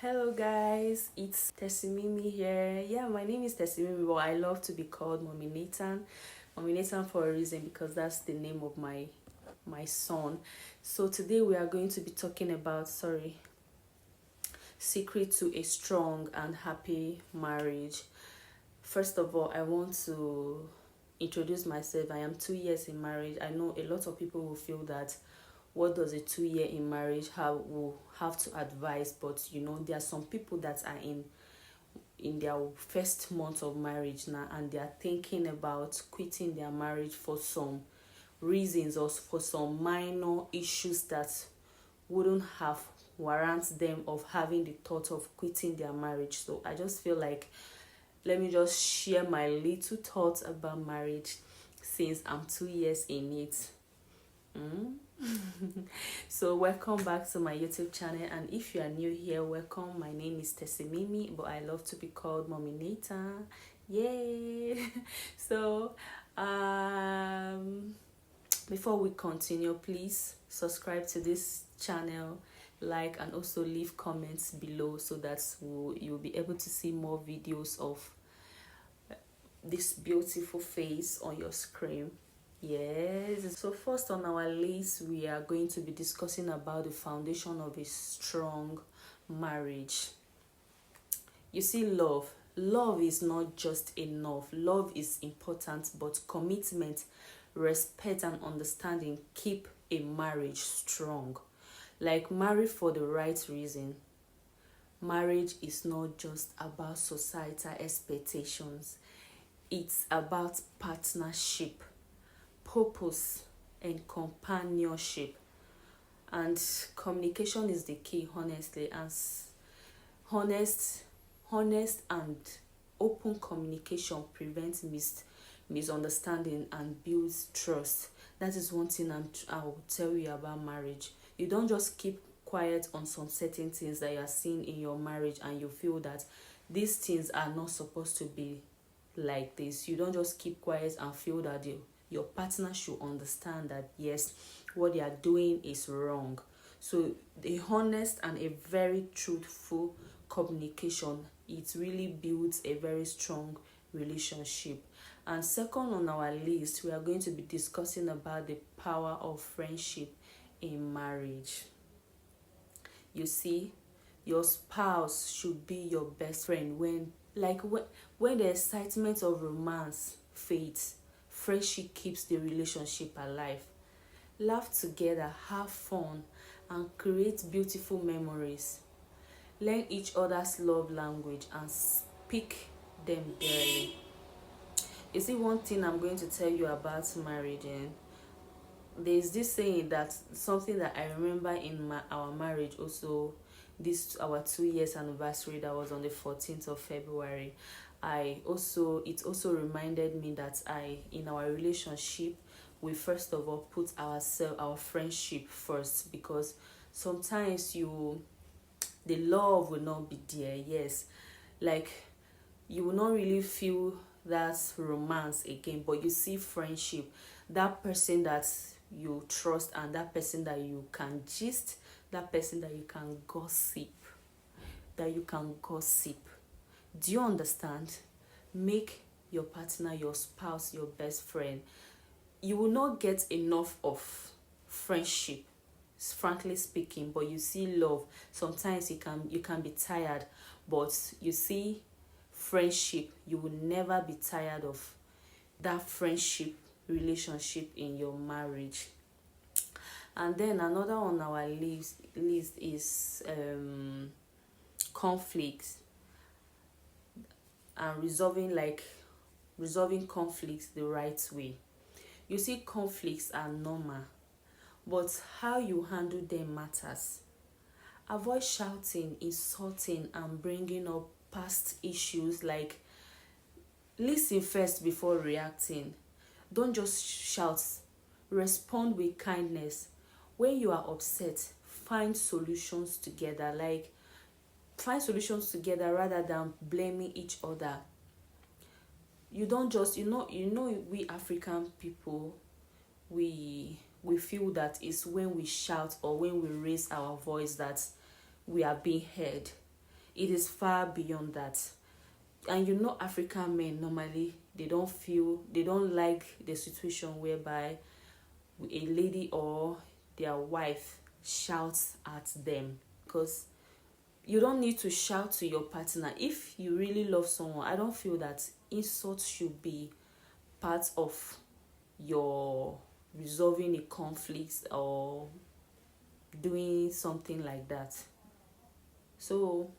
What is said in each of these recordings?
Hello guys, it's Tessimimi here. Yeah, my name is Tessimimi, but I love to be called Mommy Nathan. Mommy Nathan for a reason because that's the name of my son. So today we are going to be talking about secret to a strong and happy marriage. First of all, I want to introduce myself. I am 2 years in marriage. I know a lot of people will feel that what does a 2 year in marriage have will have to advise, but there are some people that are in their first month of marriage now, and they are thinking about quitting their marriage for some reasons or for some minor issues that wouldn't have warrant them of having the thought of quitting their marriage. So I just feel like let me just share my little thoughts about marriage since I'm 2 years in it. So welcome back to my YouTube channel, and if you are new here, welcome. My name is Tessimimi, but I love to be called Mommy Nathan. Yay! So before we continue, please subscribe to this channel, like, and also leave comments below so that you'll be able to see more videos of this beautiful face on your screen. Yes. So first on our list, we are going to be discussing about the foundation of a strong marriage. You see, love is not just enough. Love is important, but commitment, respect, and understanding keep a marriage strong. Like, marry for the right reason. Marriage is not just about societal expectations. It's about partnership, purpose, and companionship. And communication is the key, honestly. And honest and open communication prevents misunderstanding and builds trust. That is one thing I will tell you about marriage. You don't just keep quiet on some certain things that you are seeing in your marriage and you feel that these things are not supposed to be like this. You don't just keep quiet and feel that your partner should understand that yes, what they are doing is wrong. So the honest and a very truthful communication, it really builds a very strong relationship. And second on our list, we are going to be discussing about the power of friendship in marriage. You see, your spouse should be your best friend when the excitement of romance fades. Friendship keeps the relationship alive. Laugh together, have fun, and create beautiful memories. Learn each other's love language and speak them daily. You see, one thing I'm going to tell you about marriage, there's this saying that something that I remember in our marriage also, this our 2 years anniversary that was on the 14th of February. It also reminded me that in our relationship, we first of all put our friendship first, because sometimes the love will not be there. Yes, like you will not really feel that romance again, but you see friendship, that person that you trust and that person that you can gist, that person that you can gossip. Do you understand? Make your partner, your spouse, your best friend. You will not get enough of friendship, frankly speaking, but you see love. Sometimes you can be tired, but you see friendship, you will never be tired of that friendship relationship in your marriage. And then another on our list is conflicts and resolving conflicts the right way. You see, conflicts are normal, but how you handle them matters. Avoid shouting, insulting, and bringing up past issues. Like, listen first before reacting. Don't just shout. Respond with kindness. When you are upset, find solutions together. Like, find solutions together rather than blaming each other. You don't just we African people, we feel that it's when we shout or when we raise our voice that we are being heard. It is far beyond that. And you know, African men normally, they don't like the situation whereby a lady or their wife shouts at them, because you don't need to shout to your partner. If you really love someone, I don't feel that insult should be part of your resolving a conflict or doing something like that. So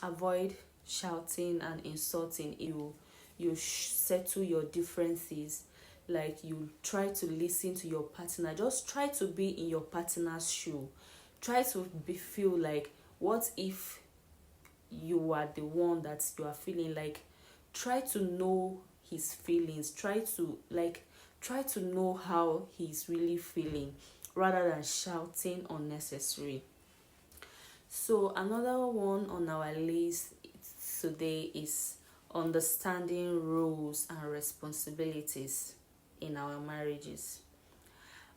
avoid shouting and insulting. You settle your differences, like you try to listen to your partner. Just try to be in your partner's shoe. Try to feel like, what if you are the one that you are feeling like. Try to know his feelings. Try to know how he's really feeling, rather than shouting unnecessary. So another one on our list today is understanding roles and responsibilities in our marriages.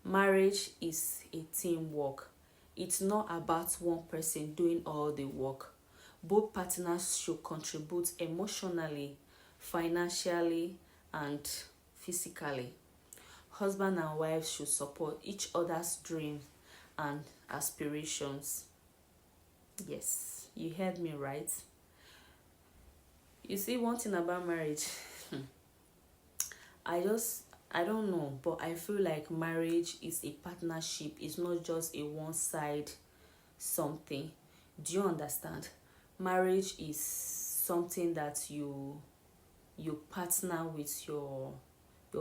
Marriage is a teamwork. It's not about one person doing all the work. Both partners should contribute emotionally, financially, and physically. Husband and wife should support each other's dreams and aspirations. Yes, you heard me right. You see, one thing about marriage, I just I don't know, but I feel like marriage is a partnership. It's not just a one side something. Do you understand? Marriage is something that you partner with your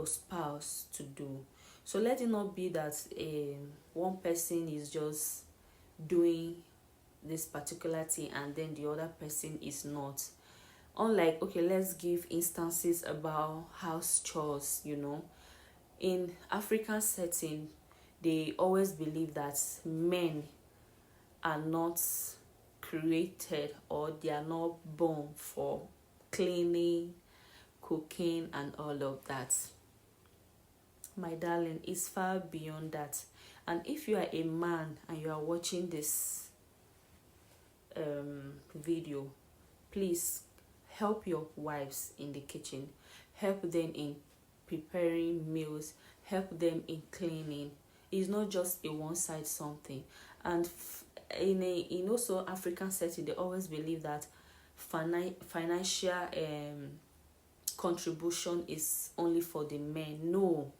spouse to do. So let it not be that one person is just doing this particular thing and then the other person is not. Unlike, okay, let's give instances about house chores. In African setting, they always believe that men are not created, or they are not born for cleaning, cooking, and all of that. My darling, it's far beyond that. And if you are a man and you are watching this video, please help your wives in the kitchen. Help them in preparing meals. Help them in cleaning. It's not just a one side something. And in also African setting, they always believe that financial contribution is only for the men. No,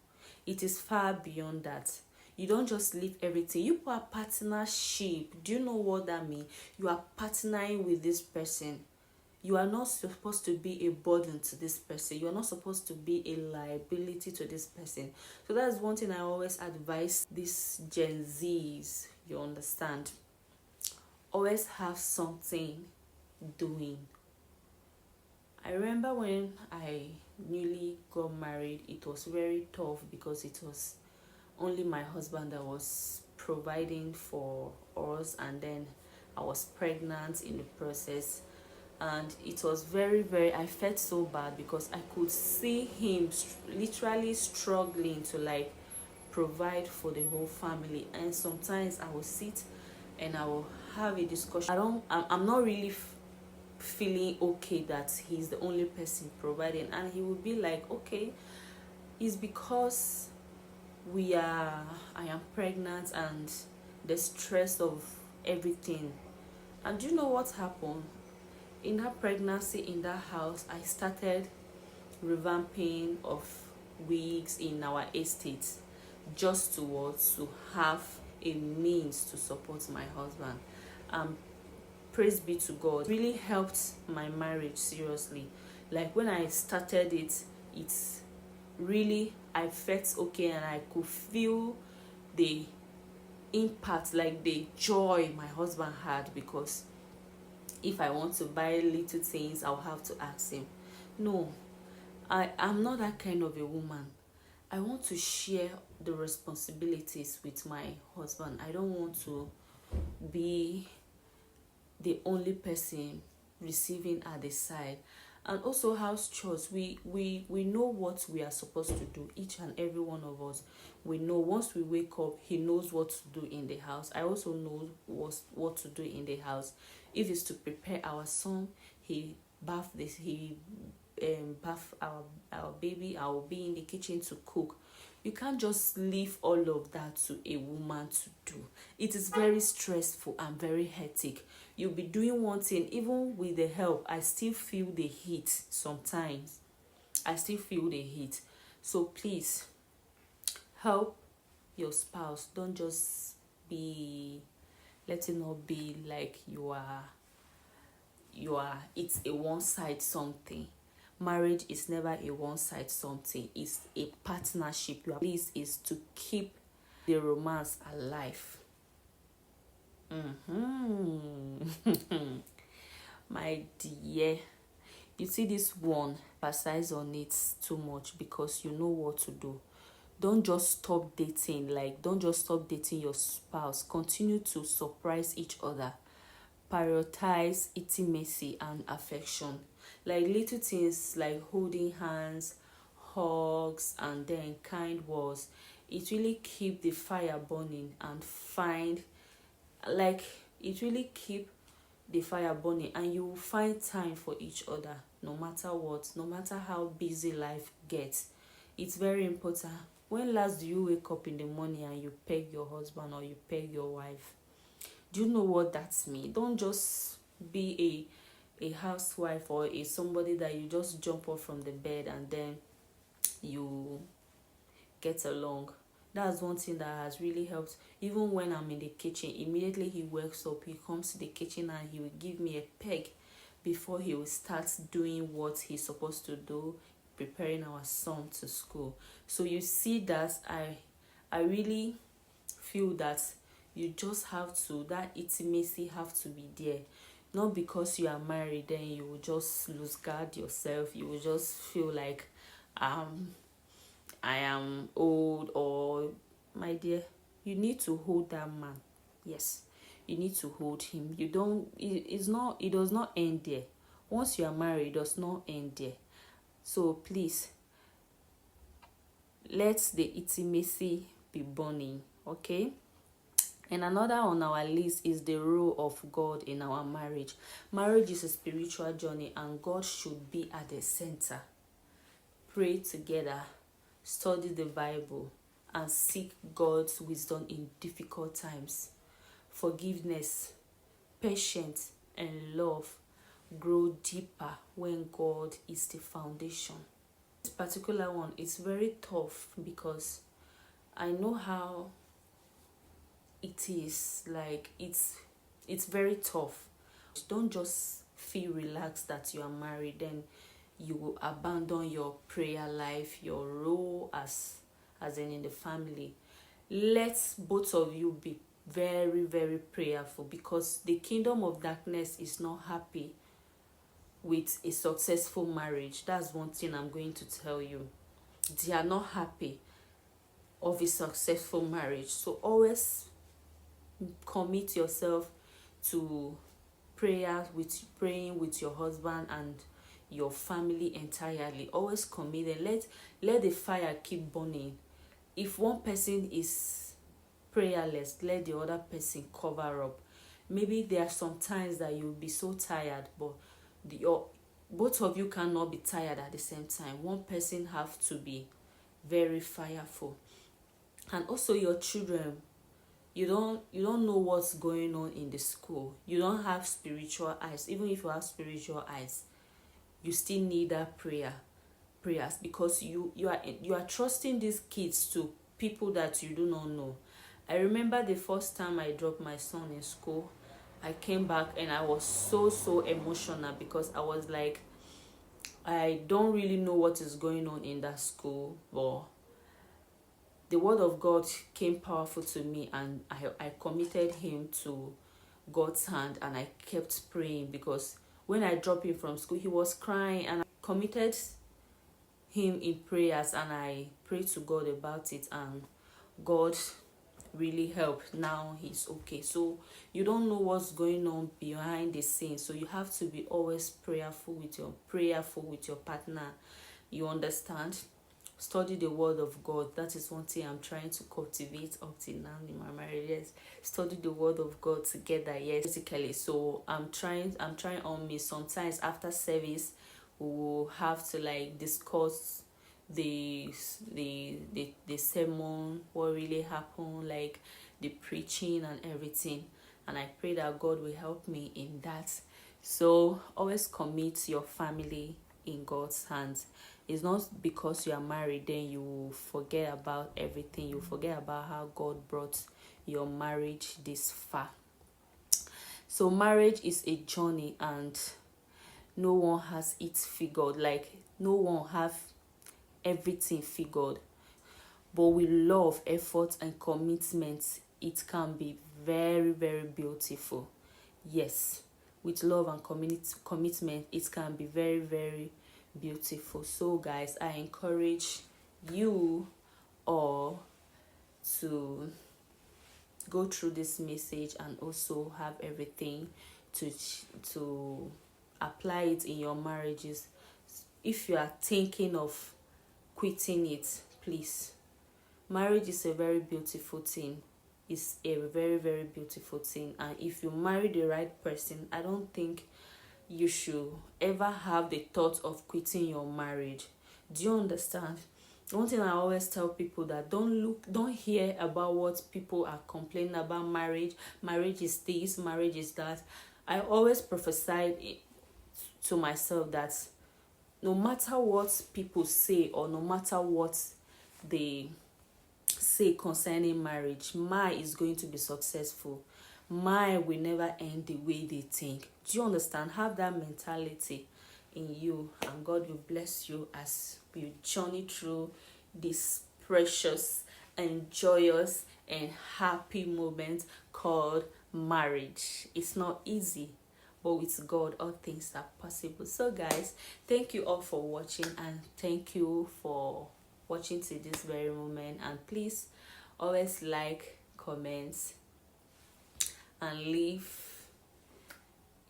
it is far beyond that. You don't just leave everything. You are partnership. Do you know what that means? You are partnering with this person. You are not supposed to be a burden to this person. You are not supposed to be a liability to this person. So that's one thing I always advise these Gen Zs. You understand? Always have something doing. I remember when I newly got married, it was very tough because it was only my husband that was providing for us, and then I was pregnant in the process. And it was very, very, I felt so bad because I could see him literally struggling to like provide for the whole family. And sometimes I will sit and I will have a discussion. I'm not really feeling okay that he's the only person providing, and he would be like, okay, it's because I am pregnant and the stress of everything. And do you know what happened? In that pregnancy, in that house, I started revamping of wigs in our estate, just to have a means to support my husband. Praise be to God, it really helped my marriage seriously. Like when I started it's really, I felt okay, and I could feel the impact, like the joy my husband had, because if I want to buy little things, I'll have to ask him. No, I'm not that kind of a woman. I want to share the responsibilities with my husband. I don't want to be the only person receiving at the side. And also house chores, we know what we are supposed to do. Each and every one of us, we know once we wake up, he knows what to do in the house. I also know what to do in the house. If it's to prepare our son, he bath our baby, I will be in the kitchen to cook. You can't just leave all of that to a woman to do. It is very stressful and very hectic. You'll be doing one thing, even with the help, I still feel the heat sometimes. I still feel the heat. So please help your spouse. Don't just be, let it not be like you are it's a one side something. Marriage is never a one side something. It's a partnership. Your place is to keep the romance alive. My dear, you see this one, emphasize on it too much because you know what to do. Don't just stop dating. Don't just stop dating your spouse. Continue to surprise each other. Prioritize intimacy and affection. Little things like holding hands, hugs, and then kind words. It really keep the fire burning and it really keep the fire burning, and you will find time for each other no matter what, no matter how busy life gets. It's very important. When last do you wake up in the morning and you peg your husband or you peg your wife? Do you know what that means? Don't just be a housewife or somebody that you just jump off from the bed and then you get along. That's one thing that has really helped. Even when I'm in the kitchen, immediately he wakes up, he comes to the kitchen and he will give me a peg before he will start doing what he's supposed to do, preparing our son to school. So you see that I really feel that you just have to, that intimacy have to be there. Not because you are married, then you will just lose guard yourself. You will just feel like I am old. Or my dear, you need to hold that man. Yes, you need to hold him. You don't, it does not end there. Once you are married, it does not end there. So please, let the intimacy be burning, okay? And another on our list is the role of God in our marriage. Marriage is a spiritual journey and God should be at the center. Pray together, study the Bible, and seek God's wisdom in difficult times. Forgiveness, patience, and love grow deeper when God is the foundation. This particular one is very tough because I know how it is. It's very tough. Don't just feel relaxed that you are married, then you will abandon your prayer life, your role as in the family. Let both of you be very, very prayerful, because the kingdom of darkness is not happy with a successful marriage. That's one thing I'm going to tell you. They are not happy of a successful marriage. So always commit yourself to praying with your husband and your family entirely. Always commit and let the fire keep burning. If one person is prayerless, let the other person cover up. Maybe there are some times that you'll be so tired, but both of you cannot be tired at the same time. One person have to be very fireful. And also your children, you don't know what's going on in the school. You don't have spiritual eyes. Even if you have spiritual eyes, you still need that prayers, because you are trusting these kids to people that you do not know. I remember the first time I dropped my son in school, I came back and I was so emotional, because I was like, I don't really know what is going on in that school, but the word of God came powerful to me, and I committed him to God's hand, and I kept praying, because when I dropped him from school, he was crying, and I committed him in prayers, and I prayed to God about it, and God really helped. Now he's okay. So you don't know what's going on behind the scenes, so you have to be always prayerful with your partner. You understand? Study the word of God. That is one thing I'm trying to cultivate up till now in my marriage. Yes, study the word of God together. Yes, basically. So I'm trying on me. Sometimes after service we will have to like discuss the sermon, what really happened, like the preaching and everything. And I pray that God will help me in that. So always commit your family in God's hands. It's not because you are married then you forget about everything. You forget about how God brought your marriage this far. So marriage is a journey, and no one has it figured. Like no one have everything figured. But with love, effort, and commitment, it can be very, very beautiful. Yes, with love and commitment, it can be very, very beautiful. So guys, I encourage you all to go through this message and also have everything to apply it in your marriages. If you are thinking of quitting it, please. Marriage is a very beautiful thing. It's a very, very beautiful thing. And if you marry the right person, I don't think you should ever have the thought of quitting your marriage. Do you understand? One thing I always tell people, that don't hear about what people are complaining about marriage. Marriage is this, marriage is that. I always prophesied to myself that no matter what people say, or no matter what they say concerning marriage, mine is going to be successful. Mine will never end the way they think. Do you understand? Have that mentality in you, and God will bless you as you journey through this precious and joyous and happy moment called marriage. It's not easy, but with God all things are possible. So guys, thank you all for watching, and thank you for watching to this very moment. And please always like, comment, and leave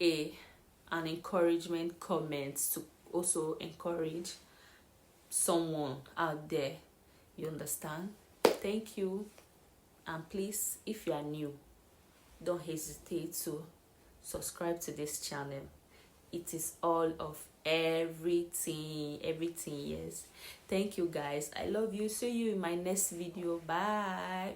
an encouragement comment to also encourage someone out there. You understand? Thank you. And please, if you are new, don't hesitate to subscribe to this channel. It is all of everything, yes. Thank you guys. I love you. See you in my next video. Bye.